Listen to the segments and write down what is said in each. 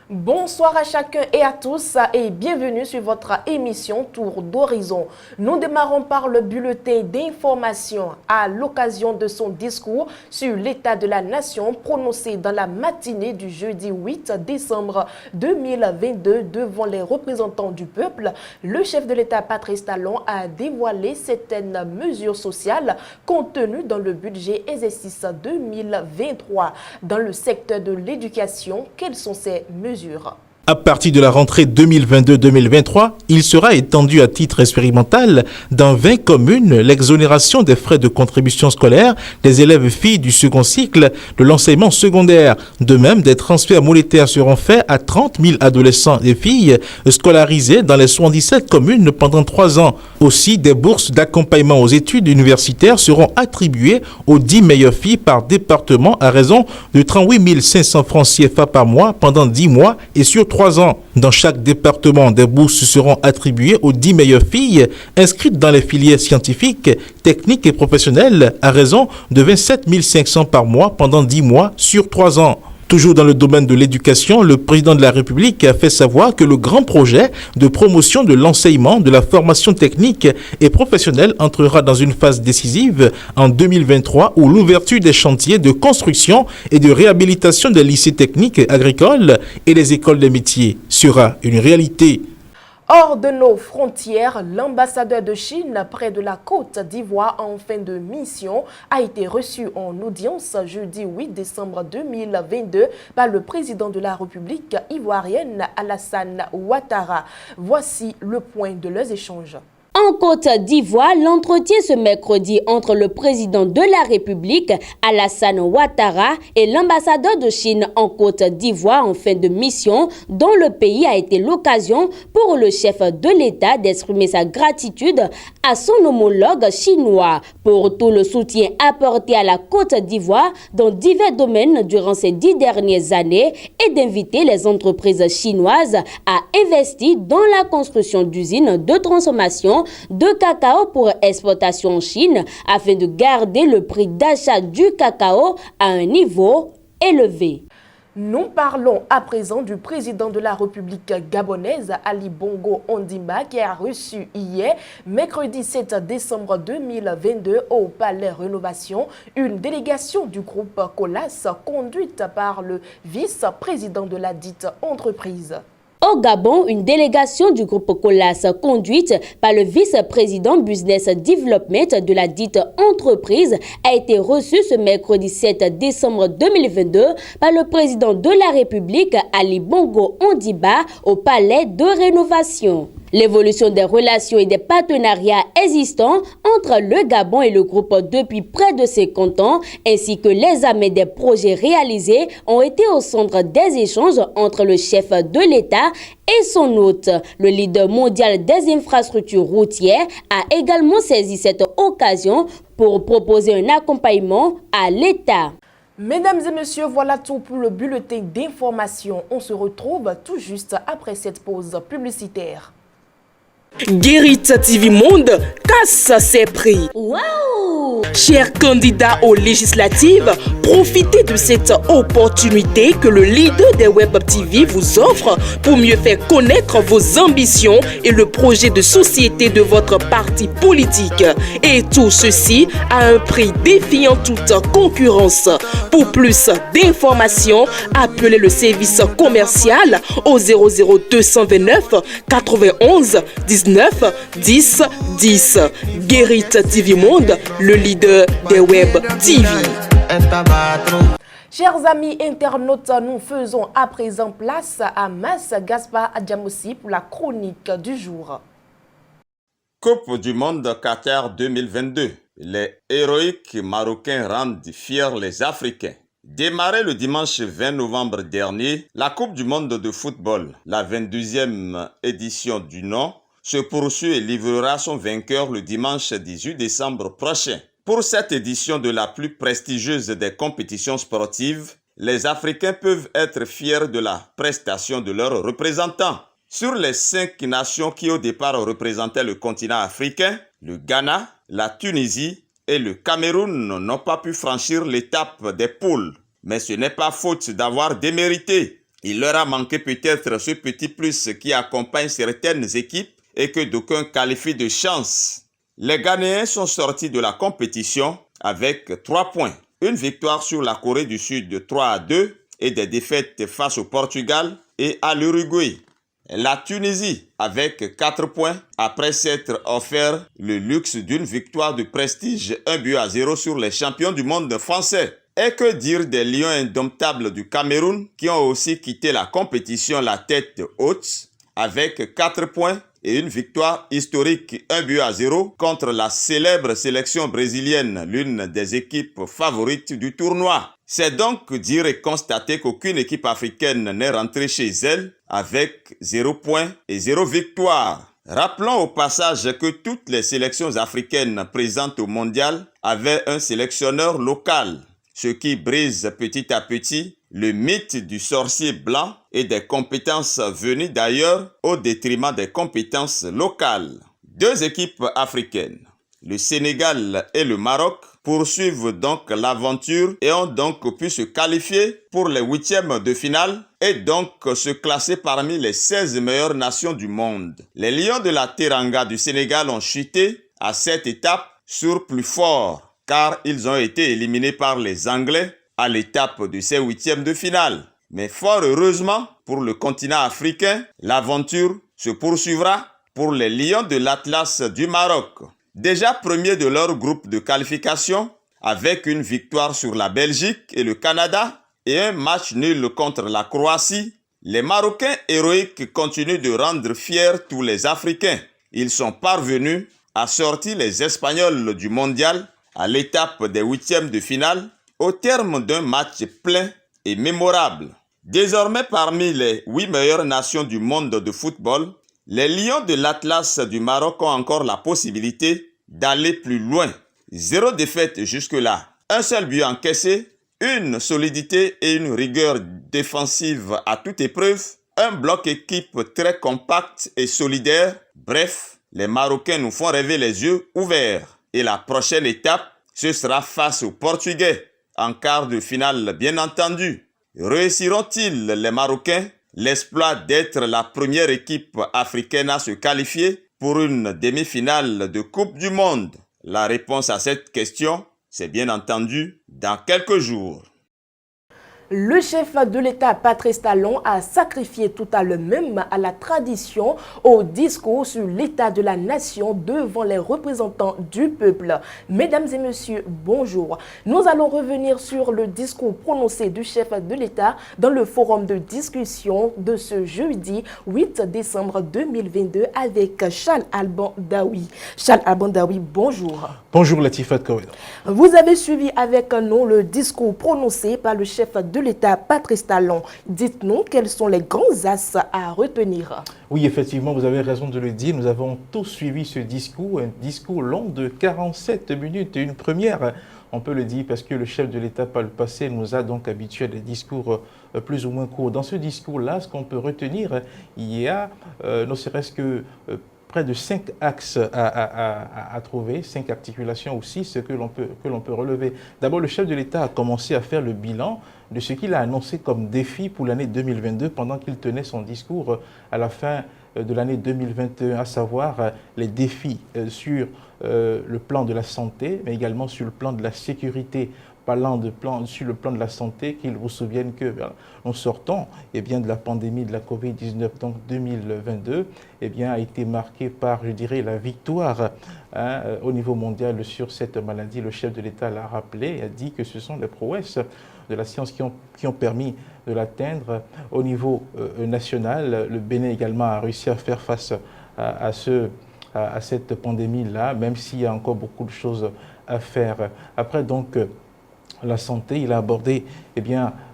Bonsoir à chacun et à tous et bienvenue sur votre émission Tour d'Horizon. Nous démarrons par le bulletin d'information à l'occasion de son discours sur l'état de la nation prononcé dans la matinée du jeudi 8 décembre 2022 devant les représentants du peuple. Le chef de l'État Patrice Talon a dévoilé certaines mesures sociales contenues dans le budget exercice 2023. Dans le secteur de l'éducation, quelles sont ces mesures? À partir de la rentrée 2022-2023, il sera étendu à titre expérimental dans 20 communes l'exonération des frais de contribution scolaire des élèves filles du second cycle de l'enseignement secondaire. De même, des transferts monétaires seront faits à 30 000 adolescents et filles scolarisés dans les 77 communes pendant 3 ans. Aussi, des bourses d'accompagnement aux études universitaires seront attribuées aux 10 meilleures filles par département à raison de 38 500 francs CFA par mois pendant 10 mois et sur 3 ans. Dans chaque département, des bourses seront attribuées aux 10 meilleures filles inscrites dans les filières scientifiques, techniques et professionnelles à raison de 27 500 par mois pendant 10 mois sur 3 ans. Toujours dans le domaine de l'éducation, le président de la République a fait savoir que le grand projet de promotion de l'enseignement, de la formation technique et professionnelle entrera dans une phase décisive en 2023 où l'ouverture des chantiers de construction et de réhabilitation des lycées techniques agricoles et des écoles des métiers sera une réalité. Hors de nos frontières, l'ambassadeur de Chine près de la Côte d'Ivoire en fin de mission a été reçu en audience jeudi 8 décembre 2022 par le président de la République ivoirienne Alassane Ouattara. Voici le point de leurs échanges. En Côte d'Ivoire, l'entretien ce mercredi entre le président de la République, Alassane Ouattara, et l'ambassadeur de Chine en Côte d'Ivoire en fin de mission, dont le pays a été l'occasion pour le chef de l'État d'exprimer sa gratitude à son homologue chinois pour tout le soutien apporté à la Côte d'Ivoire dans divers domaines durant ces 10 dernières années et d'inviter les entreprises chinoises à investir dans la construction d'usines de transformation de cacao pour exportation en Chine afin de garder le prix d'achat du cacao à un niveau élevé. Nous parlons à présent du président de la République gabonaise, Ali Bongo Ondimba, qui a reçu hier, mercredi 7 décembre 2022, au Palais Rénovation, une délégation du groupe Colas conduite par le vice-président de la dite entreprise. Au Gabon, une délégation du groupe Colas conduite par le vice-président Business Development de la dite entreprise a été reçue ce mercredi 7 décembre 2022 par le président de la République Ali Bongo Ondimba au Palais de Rénovation. L'évolution des relations et des partenariats existants entre le Gabon et le groupe depuis près de 50 ans, ainsi que l'examen des projets réalisés ont été au centre des échanges entre le chef de l'État et son hôte. Le leader mondial des infrastructures routières a également saisi cette occasion pour proposer un accompagnement à l'État. Mesdames et messieurs, voilà tout pour le bulletin d'information. On se retrouve tout juste après cette pause publicitaire. Guérit TV Monde casse ses prix. Waouh! Chers candidats aux législatives, profitez de cette opportunité que le leader des Web TV vous offre pour mieux faire connaître vos ambitions et le projet de société de votre parti politique. Et tout ceci à un prix défiant toute concurrence. Pour plus d'informations, appelez le service commercial au 00229 91 19 10 10. Guérit TV Monde, le leader des Web TV. Chers amis internautes, nous faisons à présent place à Mas Gaspard Adjamoussi pour la chronique du jour. Coupe du monde Qatar 2022. Les héroïques Marocains rendent fiers les Africains. Démarrée le dimanche 20 novembre dernier, la Coupe du monde de football, la 22e édition du nom, se poursuit et livrera son vainqueur le dimanche 18 décembre prochain. Pour cette édition de la plus prestigieuse des compétitions sportives, les Africains peuvent être fiers de la prestation de leurs représentants. Sur les 5 nations qui au départ représentaient le continent africain, le Ghana, la Tunisie et le Cameroun n'ont pas pu franchir l'étape des poules. Mais ce n'est pas faute d'avoir démérité. Il leur a manqué peut-être ce petit plus qui accompagne certaines équipes et que d'aucuns qualifient de chance. Les Ghanéens sont sortis de la compétition avec 3 points. Une victoire sur la Corée du Sud de 3-2 et des défaites face au Portugal et à l'Uruguay. La Tunisie avec 4 points après s'être offert le luxe d'une victoire de prestige 1-0 sur les champions du monde français. Et que dire des Lions indomptables du Cameroun qui ont aussi quitté la compétition la tête haute avec 4 points et une victoire historique 1-0 contre la célèbre sélection brésilienne, l'une des équipes favorites du tournoi. C'est donc dire et constater qu'aucune équipe africaine n'est rentrée chez elle avec 0 points et 0 victoire. Rappelons au passage que toutes les sélections africaines présentes au mondial avaient un sélectionneur local, ce qui brise petit à petit le mythe du sorcier blanc et des compétences venues d'ailleurs au détriment des compétences locales. 2 équipes africaines, le Sénégal et le Maroc, poursuivent donc l'aventure et ont donc pu se qualifier pour les 8e de finale et donc se classer parmi les 16 meilleures nations du monde. Les Lions de la Teranga du Sénégal ont chuté à cette étape sur plus fort car ils ont été éliminés par les Anglais à l'étape de ces 8e de finale. Mais fort heureusement pour le continent africain, l'aventure se poursuivra pour les Lions de l'Atlas du Maroc. Déjà premiers de leur groupe de qualification avec une victoire sur la Belgique et le Canada et un match nul contre la Croatie, les Marocains héroïques continuent de rendre fiers tous les Africains. Ils sont parvenus à sortir les Espagnols du mondial à l'étape des 8e de finale au terme d'un match plein et mémorable. Désormais parmi les 8 meilleures nations du monde de football, les Lions de l'Atlas du Maroc ont encore la possibilité d'aller plus loin. 0 défaite jusque-là, un seul but encaissé, une solidité et une rigueur défensive à toute épreuve, un bloc équipe très compact et solidaire. Bref, les Marocains nous font rêver les yeux ouverts. Et la prochaine étape, ce sera face aux Portugais, en quart de finale bien entendu. Réussiront-ils les Marocains l'exploit d'être la première équipe africaine à se qualifier pour une demi-finale de Coupe du Monde? La réponse à cette question, c'est bien entendu dans quelques jours. Le chef de l'État, Patrice Talon, a sacrifié tout à l'heure même à la tradition au discours sur l'état de la nation devant les représentants du peuple. Mesdames et messieurs, bonjour. Nous allons revenir sur le discours prononcé du chef de l'État dans le forum de discussion de ce jeudi 8 décembre 2022 avec Charles Alban Daoui. Charles Alban Daoui, bonjour. Bonjour Latifat Koueda. Vous avez suivi avec nous le discours prononcé par le chef de l'État, Patrice Talon. Dites-nous quels sont les grands axes à retenir. Oui, effectivement, vous avez raison de le dire. Nous avons tous suivi ce discours, un discours long de 47 minutes, une première, on peut le dire, parce que le chef de l'État, par le passé, nous a donc habitués à des discours plus ou moins courts. Dans ce discours-là, ce qu'on peut retenir, il y a, ne serait-ce que près de 5 axes à trouver, 5 articulations aussi, ce que l'on peut relever. D'abord, le chef de l'État a commencé à faire le bilan de ce qu'il a annoncé comme défi pour l'année 2022 pendant qu'il tenait son discours à la fin de l'année 2021, à savoir les défis sur le plan de la santé, mais également sur le plan de la sécurité. Parlant sur le plan de la santé, qu'ils vous souviennent que nous sortons de la pandémie de la Covid-19, donc 2022, a été marqué par, je dirais, la victoire au niveau mondial sur cette maladie. Le chef de l'État l'a rappelé, a dit que ce sont les prouesses de la science qui ont permis de l'atteindre. Au niveau national, le Bénin également a réussi à faire face à cette pandémie-là, même s'il y a encore beaucoup de choses à faire. Après, donc, la santé, il a abordé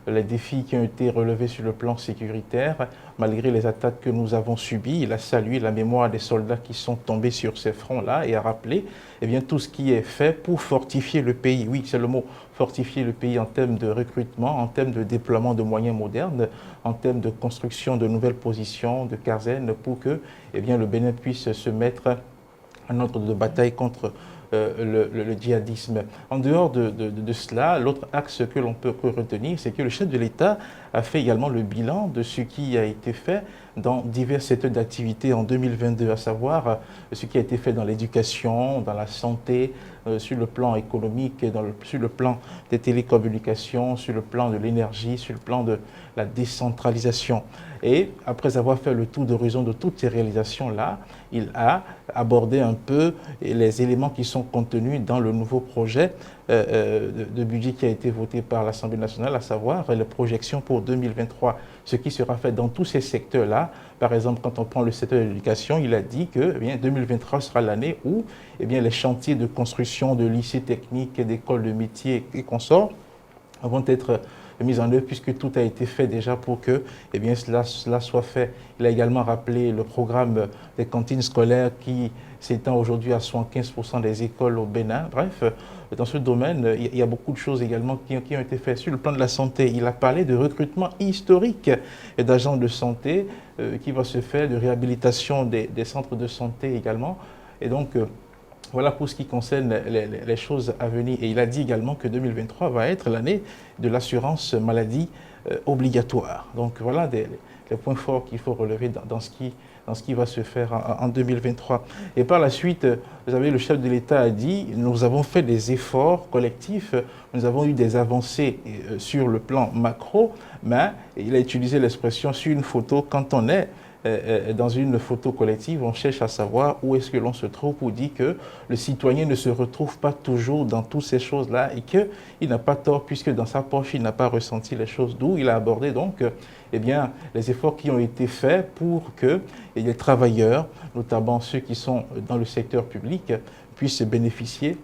les défis qui ont été relevés sur le plan sécuritaire. Malgré les attaques que nous avons subies, il a salué la mémoire des soldats qui sont tombés sur ces fronts-là et a rappelé tout ce qui est fait pour fortifier le pays. Oui, c'est le mot, fortifier le pays en termes de recrutement, en termes de déploiement de moyens modernes, en termes de construction de nouvelles positions, de casernes, pour que le Bénin puisse se mettre en ordre de bataille contre le djihadisme. En dehors de cela, l'autre axe que l'on peut retenir, c'est que le chef de l'État a fait également le bilan de ce qui a été fait dans divers secteurs d'activité en 2022, à savoir ce qui a été fait dans l'éducation, dans la santé, sur le plan économique, sur le plan des télécommunications, sur le plan de l'énergie, sur le plan de la décentralisation. Et après avoir fait le tour d'horizon de toutes ces réalisations-là, il a abordé un peu les éléments qui sont contenus dans le nouveau projet de budget qui a été voté par l'Assemblée nationale, à savoir les projections pour 2023, ce qui sera fait dans tous ces secteurs-là. Par exemple, quand on prend le secteur de l'éducation, il a dit que 2023 sera l'année où les chantiers de construction de lycées techniques, d'écoles de métiers et consorts vont être mis en œuvre, puisque tout a été fait déjà pour que cela soit fait. Il a également rappelé le programme des cantines scolaires qui s'étend aujourd'hui à 75% des écoles au Bénin. Bref, dans ce domaine, il y a beaucoup de choses également qui ont été faites. Sur le plan de la santé, il a parlé de recrutement historique d'agents de santé qui va se faire, de réhabilitation des centres de santé également. Et donc, voilà pour ce qui concerne les choses à venir. Et il a dit également que 2023 va être l'année de l'assurance maladie obligatoire. Donc voilà les points forts qu'il faut relever dans ce qui va se faire en 2023. Et par la suite, vous savez, le chef de l'État a dit, nous avons fait des efforts collectifs, nous avons eu des avancées sur le plan macro, mais il a utilisé l'expression sur une photo, quand on est dans une photo collective, on cherche à savoir où est-ce que l'on se trouve, pour dire que le citoyen ne se retrouve pas toujours dans toutes ces choses-là et qu'il n'a pas tort, puisque dans sa poche, il n'a pas ressenti les choses, d'où il a abordé donc les efforts qui ont été faits pour que les travailleurs, notamment ceux qui sont dans le secteur public, puissent bénéficier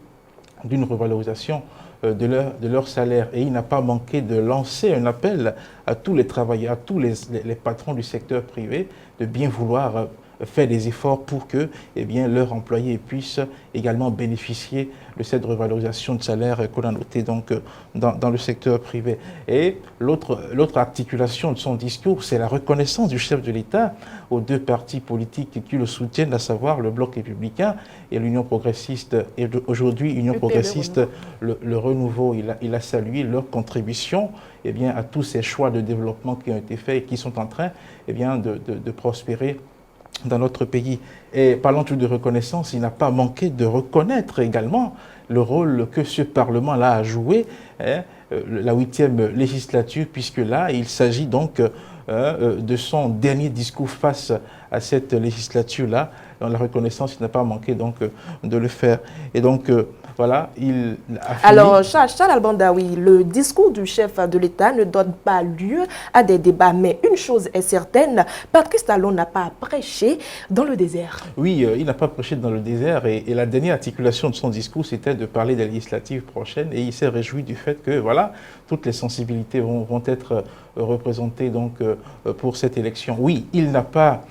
d'une revalorisation de leur salaire. Et il n'a pas manqué de lancer un appel à tous les travailleurs, à tous les patrons du secteur privé de bien vouloir faire des efforts pour que leurs employés puissent également bénéficier de cette revalorisation de salaire qu'on a notée donc, dans le secteur privé. Et l'autre articulation de son discours, c'est la reconnaissance du chef de l'État aux deux partis politiques qui le soutiennent, à savoir le Bloc républicain et l'Union progressiste. Et aujourd'hui, Union progressiste, le renouveau, il a salué leur contribution à tous ces choix de développement qui ont été faits et qui sont en train de prospérer dans notre pays. Et parlant de reconnaissance, il n'a pas manqué de reconnaître également le rôle que ce Parlement-là a joué, la 8e législature, puisque là, il s'agit donc de son dernier discours face à cette législature-là. Dans la reconnaissance, il n'a pas manqué donc de le faire. Et donc, voilà, il a fini. Alors, Charles Albandaoui, le discours du chef de l'État ne donne pas lieu à des débats, mais une chose est certaine, Patrice Talon n'a pas prêché dans le désert. Oui, il n'a pas prêché dans le désert, et la dernière articulation de son discours, c'était de parler des législatives prochaines, et il s'est réjoui du fait que, voilà, toutes les sensibilités vont être représentées donc, pour cette élection. Oui, il n'a pas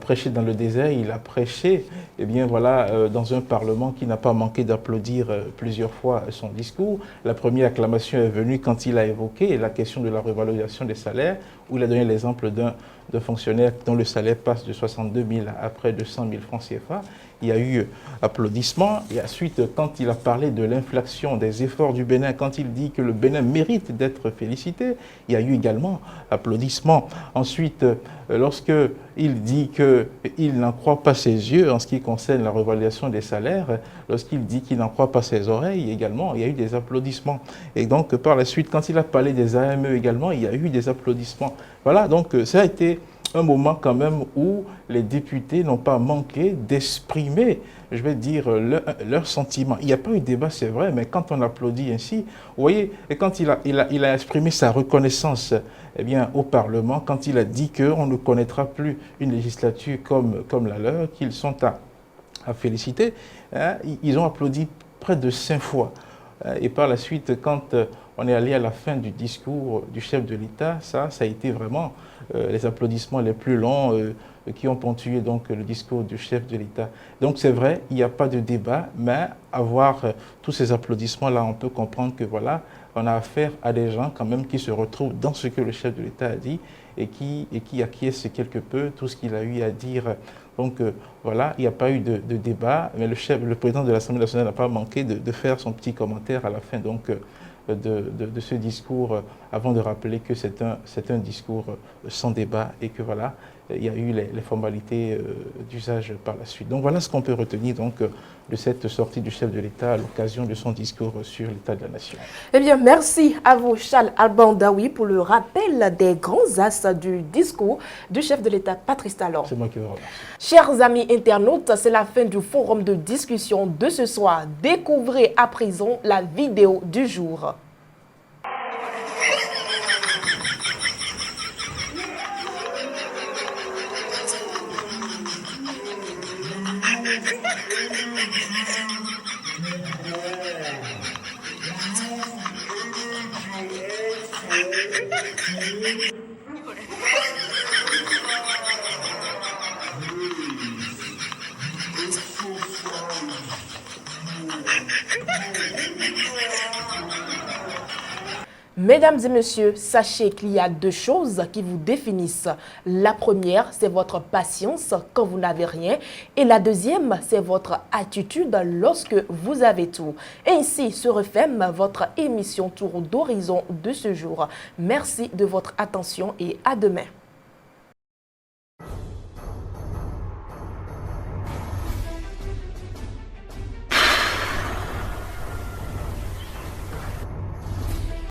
prêché dans le désert, il a prêché dans un Parlement qui n'a pas manqué d'applaudir plusieurs fois son discours. La première acclamation est venue quand il a évoqué la question de la revalorisation des salaires, où il a donné l'exemple d'un fonctionnaire dont le salaire passe de 62 000 à près de 100 000 francs CFA. Il y a eu applaudissements. Et ensuite, quand il a parlé de l'inflation, des efforts du Bénin, quand il dit que le Bénin mérite d'être félicité, il y a eu également applaudissements. Ensuite, lorsqu'il dit qu'il n'en croit pas ses yeux en ce qui concerne la revalorisation des salaires, lorsqu'il dit qu'il n'en croit pas ses oreilles également, il y a eu des applaudissements. Et donc, par la suite, quand il a parlé des AME également, il y a eu des applaudissements. Voilà, donc ça a été un moment quand même où les députés n'ont pas manqué d'exprimer, je vais dire, leurs sentiments. Il n'y a pas eu de débat, c'est vrai, mais quand on applaudit ainsi, vous voyez, et quand il a exprimé sa reconnaissance au Parlement, quand il a dit qu'on ne connaîtra plus une législature comme la leur, qu'ils sont à féliciter, ils ont applaudi près de 5 fois. Et par la suite, quand on est allé à la fin du discours du chef de l'État, ça a été vraiment les applaudissements les plus longs qui ont ponctué donc le discours du chef de l'État. Donc c'est vrai, il n'y a pas de débat, mais à voir tous ces applaudissements-là, on peut comprendre que voilà, on a affaire à des gens quand même qui se retrouvent dans ce que le chef de l'État a dit et qui acquiesce quelque peu tout ce qu'il a eu à dire. Donc voilà, il n'y a pas eu de débat, mais le président de l'Assemblée nationale n'a pas manqué de faire son petit commentaire à la fin de ce discours, avant de rappeler que c'est un discours sans débat et que voilà, il y a eu les formalités d'usage par la suite. Donc voilà ce qu'on peut retenir de cette sortie du chef de l'État à l'occasion de son discours sur l'état de la nation. Eh bien, merci à vous, Charles Alban Daoui, pour le rappel des grands axes du discours du chef de l'État, Patrice Talon. C'est moi qui vous remercie. Chers amis internautes, c'est la fin du forum de discussion de ce soir. Découvrez à présent la vidéo du jour. Mesdames et messieurs, sachez qu'il y a deux choses qui vous définissent. La première, c'est votre patience quand vous n'avez rien. Et la deuxième, c'est votre attitude lorsque vous avez tout. Ainsi se referme votre émission Tour d'horizon de ce jour. Merci de votre attention et à demain.